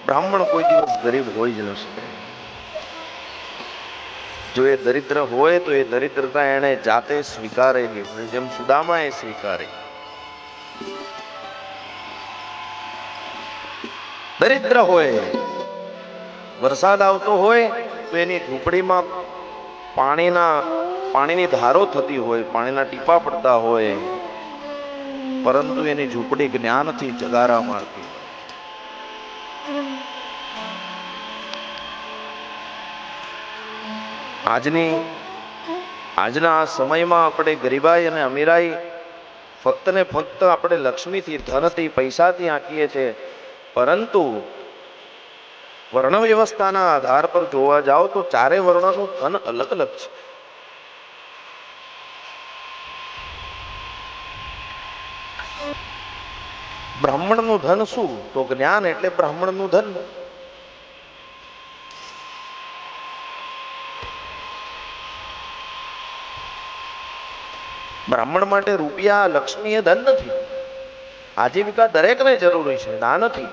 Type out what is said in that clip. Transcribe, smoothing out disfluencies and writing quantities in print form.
બ્રાહ્મણ કોઈ દિવસ ગરીબ હોય જ ન શકે. જો એ દરિદ્ર હોય તો એ દરિદ્રતા એને જાતે સ્વીકારેલી હોય, જેમ સુદામા એ સ્વીકારી. દરિદ્ર હોય, વરસાદ આવતો હોય તો એની ઝૂંપડીમાં પાણીની ધારો થતી હોય, પાણીના ટીપા પડતા હોય, પરંતુ એની ઝૂંપડી જ્ઞાનથી જગારા મારતી. આજના સમયમાં આપણે ગરીબાઈ અને અમીરાઈ ફક્ત ને ફક્ત આપણે લક્ષ્મીથી, ધનથી, પૈસાથી આંકીએ છીએ, પરંતુ વર્ણ વ્યવસ્થાના આધાર પર જોવા જાઓ તો ચારે વર્ણનું ધન અલગ અલગ છે. બ્રાહ્મણનું ધન શું? તો જ્ઞાન એટલે બ્રાહ્મણનું ધન. બ્રાહ્મણ માટે રૂપિયા, લક્ષ્મી એ ધન નથી. આજીવિકા દરેકને જરૂરી છે, ના નથી.